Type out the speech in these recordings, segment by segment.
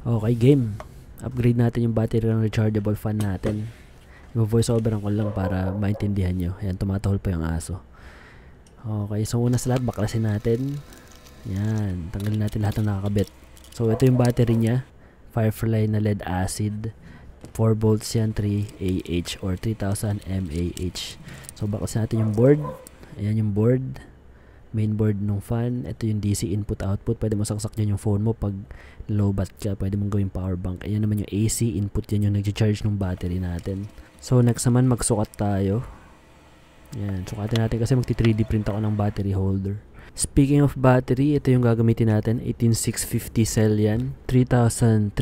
Okay, game. Upgrade natin yung battery ng rechargeable fan natin. I-voice overan ko lang para maintindihan nyo. Ayan, tumatahol pa yung aso. Okay, so una sa lahat, baklasin natin. Ayan, tanggalin natin lahat ng nakakabit. So ito yung battery niya. Firefly na lead acid. 4 volts yan, 3 AH or 3000 mAh. So baklasin natin yung board. Ayan yung board. Main board ng fan. Ito yung DC input output. Pwede mo saksak dyan yung phone mo pag low bat ka. Pwede mong gawing power bank. Ayan naman yung AC input. Yan yung nag-charge ng battery natin. So next naman magsukat tayo. Ayan, sukatin natin kasi magti 3D print ako ng battery holder. Speaking of battery, ito yung gagamitin natin. 18650 cell yan. 3350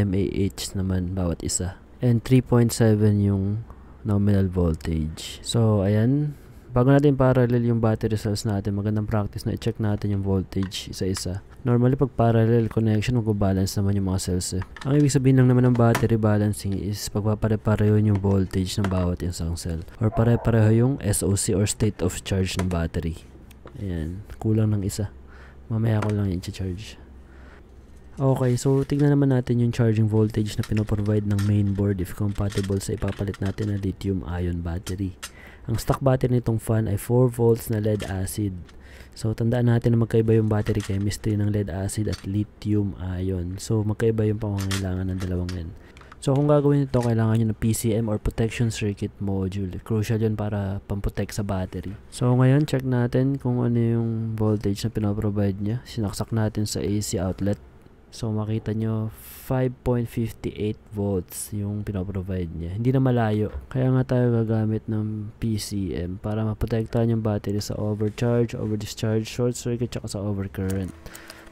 mAh naman bawat isa. And 3.7 yung nominal voltage. So ayan, bago natin parallel yung battery cells natin, magandang practice na i-check natin yung voltage isa-isa. Normally pag parallel connection, magbabalance naman yung mga cells eh. Ang ibig sabihin lang naman ng battery balancing is pagpapare-pareho yung voltage ng bawat isang cell. Or pare-pareho yung SOC or state of charge ng battery. Ayan, kulang ng isa. Mamaya ko lang i-charge. Okay, so tignan naman natin yung charging voltage na pinoprovide ng main board if compatible sa ipapalit natin na lithium-ion battery. Ang stock battery nitong fan ay 4 volts na lead acid. So tandaan natin na magkaiba yung battery chemistry ng lead acid at lithium-ion. So magkaiba yung pangangailangan ng dalawang yan. So kung gagawin ito, kailangan nyo ng PCM or Protection Circuit Module. Crucial yun para pamprotect sa battery. So ngayon, check natin kung ano yung voltage na pinoprovide niya. Sinaksak natin sa AC outlet. So makita nyo 5.58 volts yung pinoprovide niya. Hindi na malayo. Kaya nga tayo gagamit ng PCM para maprotektahan yung battery sa overcharge, overdischarge, short circuit, tsaka sa overcurrent.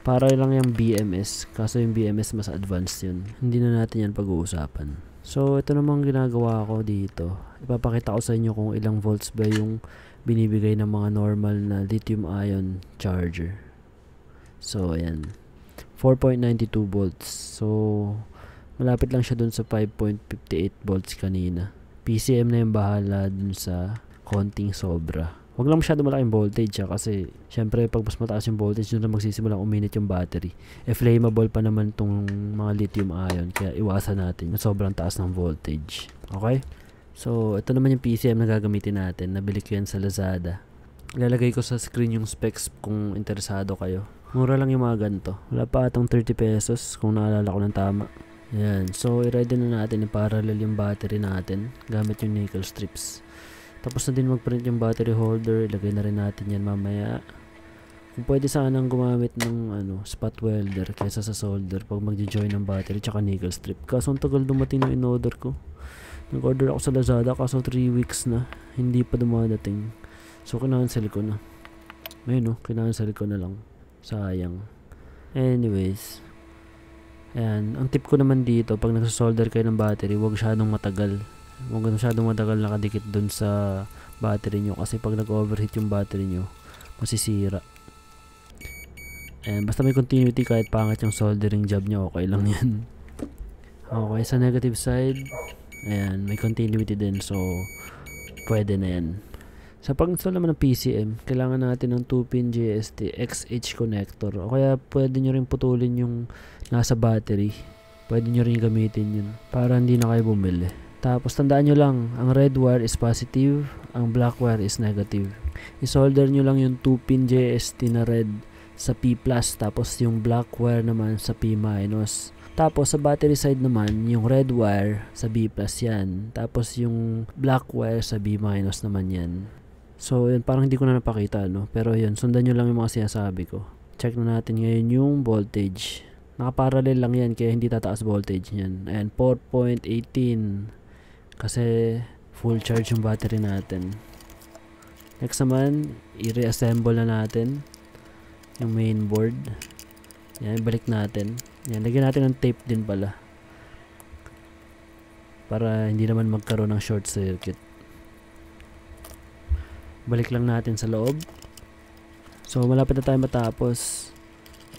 Para lang yung BMS. Kaso yung BMS mas advanced yun. Hindi na natin yan pag-uusapan. So ito namang ginagawa ko dito. Ipapakita ko sa inyo kung ilang volts ba yung binibigay ng mga normal na lithium-ion charger. So ayan, 4.92 volts. So, malapit lang siya dun sa 5.58 volts kanina. PCM na yung bahala dun sa konting sobra. Huwag lang masyado malaking voltage kasi syempre pag mas mataas yung voltage dun na magsisimulang uminit yung battery. Flammable pa naman tong mga lithium ion kaya iwasan natin yung sobrang taas ng voltage. Okay? So, ito naman yung PCM na gagamitin natin. Nabili ko yan sa Lazada. Ilalagay ko sa screen yung specs kung interesado kayo. Mura lang yung mga ganito. Wala pa atong 30 pesos kung naalala ko ng tama. Ayan. So, i-ready na natin i-parallel yung battery natin gamit yung nickel strips. Tapos na din mag-print yung battery holder. Ilagay na rin natin yan mamaya. Kung pwede sanang gumamit ng spot welder kaysa sa solder pag mag-join ng battery tsaka nickel strip. Kaso ang tagal dumating yung in-order ko. Nag-order ako sa Lazada kaso 3 weeks na. Hindi pa dumadating. So, kinansel ko na. Ayun kinansel ko na lang. Sayang. Anyways. Ayan. Ang tip ko naman dito, pag nagsasolder kayo ng battery, huwag masyadong matagal. Huwag masyadong matagal nakadikit dun sa battery nyo. Kasi pag nag-overheat yung battery nyo, masisira. Ayan. Basta may continuity kahit pangit yung soldering job nyo, okay lang yan. Okay. Sa negative side, ayan. May continuity din. So, pwede na yan. Sa pag-install naman ng PCM, kailangan natin ng 2-pin GST XH connector. O kaya pwede nyo rin putulin yung nasa battery. Pwede nyo rin gamitin yun para hindi na kayo bumili. Tapos tandaan nyo lang, ang red wire is positive, ang black wire is negative. I-solder nyo lang yung 2-pin GST na red sa P+, tapos yung black wire naman sa P-. Tapos sa battery side naman, yung red wire sa B+ yan. Tapos yung black wire sa B- naman yan. So, yun, parang hindi ko na napakita, Pero yun, sundan nyo lang yung mga sinasabi ko. Check na natin ngayon yung voltage. Nakaparallel lang yan, kaya hindi tataas voltage yan. Ayan, 4.18. Kasi, full charge yung battery natin. Next naman, i-reassemble na natin yung main board. Ayan, balik natin. Ayan, lagyan natin ng tape din pala. Para hindi naman magkaroon ng short circuit. Balik lang natin sa loob. So, malapit na tayo matapos.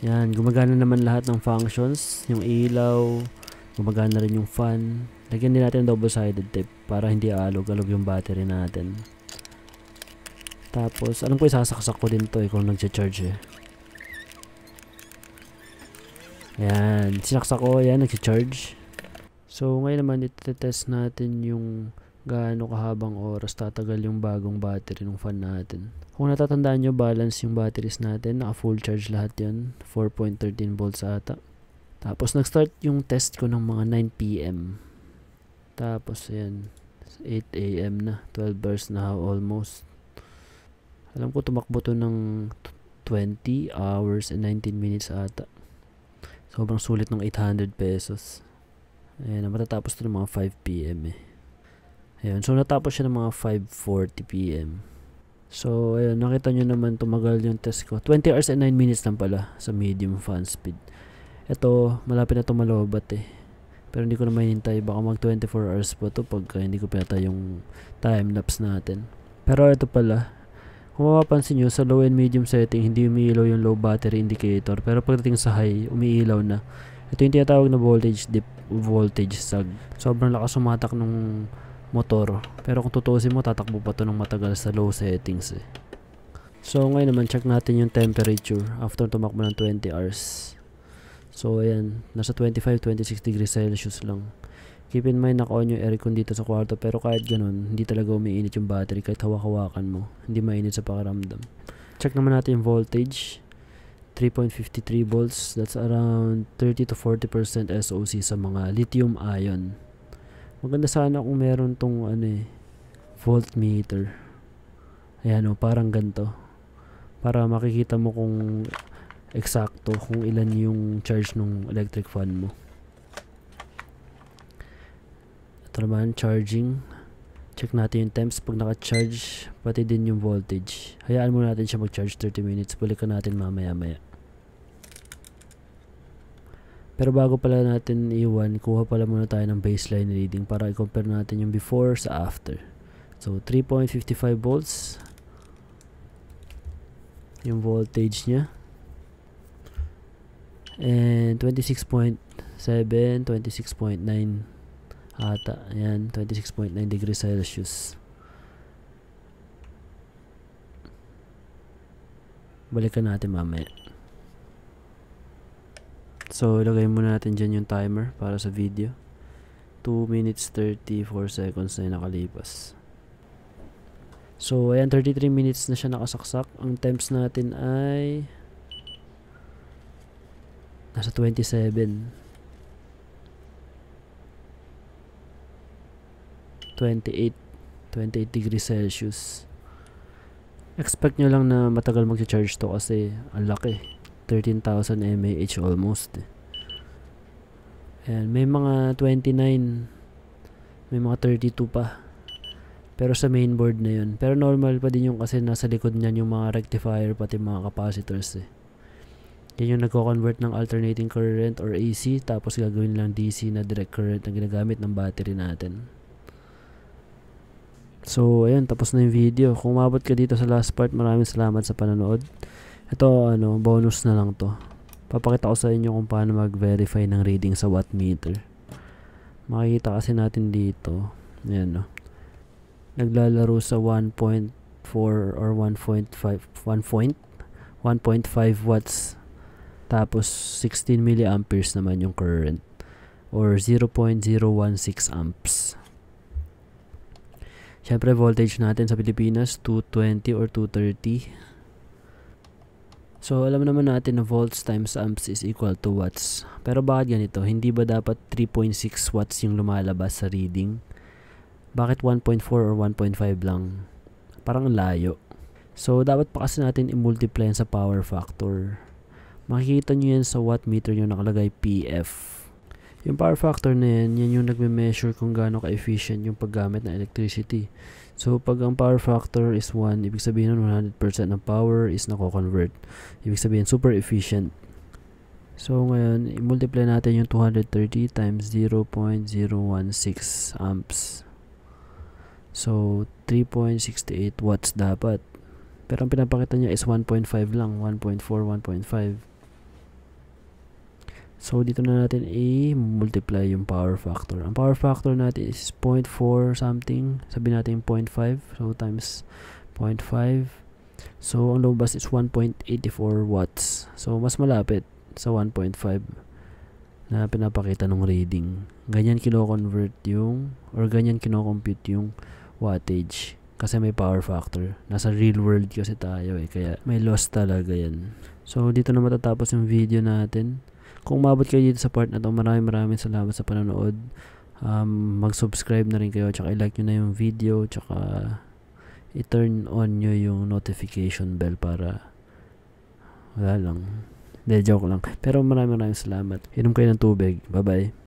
Yan, gumagana naman lahat ng functions. Yung ilaw, gumagana rin yung fan. Lagyan din natin double-sided tape para hindi alog-alog yung battery natin. Tapos, alam ko isasaksak ko din to kung nag-charge Ayan, sinaksak ko. Ayan, nag-charge. So, ngayon naman, iti-test natin yung gaano kahabang oras tatagal yung bagong battery ng fan natin. Kung natatandaan nyo, balance yung batteries natin. Naka full charge lahat yan. 4.13 volts ata. Tapos, nag-start yung test ko ng mga 9 PM. Tapos, ayan, 8 AM na. 12 hours na almost. Alam ko, tumakbo to ng 20 hours and 19 minutes ata. Sobrang sulit ng 800 pesos. Ayan, matatapos to ng mga 5 PM eh. Ayan, so natapos siya ng mga 5:40 PM. So, ayun, nakita nyo naman tumagal yung test ko. 20 hours and 9 minutes lang pala sa medium fan speed. Ito, malapit na tumalobat eh. Pero hindi ko na mahintay. Baka mag 24 hours pa to pagka hindi ko pinata yung time-lapse natin. Pero ito pala, kung mapapansin nyo, sa low and medium setting, hindi umiilaw yung low battery indicator. Pero pagdating sa high, umiilaw na. Ito yung tinatawag na voltage dip, voltage sag. Sobrang lakas sumatak nung motor. Pero kung tutuusin mo, tatakbo pa to ng matagal sa low settings eh. So ngayon naman, check natin yung temperature after tumakbo ng 20 hours. So ayan, nasa 25-26 degrees Celsius lang. Keep in mind, naka-on yung aircon dito sa kwarto, pero kahit ganun, hindi talaga umiinit yung battery kahit hawak-hawakan mo. Hindi mainit sa pakiramdam. Check naman natin yung voltage. 3.53 volts. That's around 30-40% SOC sa mga lithium ion. Maganda sana kung meron tong voltmeter. Ayan o, parang ganito. Para makikita mo kung eksakto kung ilan yung charge ng electric fan mo. Ito naman, charging. Check natin yung temps. Pag naka-charge, pati din yung voltage. Hayaan mo natin siya mag-charge 30 minutes. Balikan natin mamaya-maya. Pero bago pala natin iwan, kuha pala muna tayo ng baseline reading para i-compare natin yung before sa after. So, 3.55 volts. Yung voltage niya. And 26.7, 26.9 ata. Ayan, 26.9 degrees Celsius. Balikan natin mamaya. So, ilagay muna natin dyan yung timer para sa video. 2 minutes 34 seconds na yung nakalipas. So, ayan, 33 minutes na siya nakasaksak. Ang temps natin ay nasa 27. 28 degrees Celsius. Expect nyo lang na matagal mag-charge to kasi ang laki. 13,000 mAh almost. Ayan, may mga 29, may mga 32 pa. Pero sa mainboard na yun. Pero normal pa din yung kasi nasa likod niyan yung mga rectifier pati mga capacitors eh. Yan yung nagko-convert ng alternating current or AC tapos gagawin lang DC na direct current na ginagamit ng battery natin. So, ayun, tapos na yung video. Kung umabot ka dito sa last part, maraming salamat sa panonood. Ito, bonus na lang to. Papakita ko sa inyo kung paano mag-verify ng reading sa wattmeter. Makikita kasi natin dito. Ayan, naglalaro sa 1.4 or 1.5 watts. Tapos, 16 milliamperes naman yung current. Or 0.016 amps. Siyempre, voltage natin sa Pilipinas, 220 or 230. So, alam naman natin na volts times amps is equal to watts. Pero bakit ganito? Hindi ba dapat 3.6 watts yung lumalabas sa reading? Bakit 1.4 or 1.5 lang? Parang layo. So, dapat pa kasi natin i-multiply sa power factor. Makikita nyo yan sa wattmeter yung nakalagay PF. Yung power factor na yan, yan yung nagme-measure kung gaano ka-efficient yung paggamit ng electricity. So, pag ang power factor is 1, ibig sabihin nun 100% ng power is nako-convert. Ibig sabihin, super efficient. So, ngayon, i-multiply natin yung 230 times 0.016 amps. So, 3.68 watts dapat. Pero ang pinapakita niya is 1.5 lang. 1.4, 1.5. So, dito na natin i-multiply yung power factor. Ang power factor natin is 0.4 something. Sabi natin 0.5. So, times 0.5. So, ang lumabas is 1.84 watts. So, mas malapit sa 1.5. na pinapakita ng reading. Ganyan kino-convert yung, or ganyan kino-compute yung wattage. Kasi may power factor. Nasa real world kasi tayo kaya may loss talaga yan. So, dito na matatapos yung video natin. Kung umabot kayo dito sa part na to, maraming salamat sa panonood. Mag-subscribe na rin kayo, tsaka i-like nyo na yung video, tsaka i-turn on nyo yung notification bell para wala lang. Hindi, joke lang. Pero maraming salamat. Inom kayo ng tubig. Bye-bye.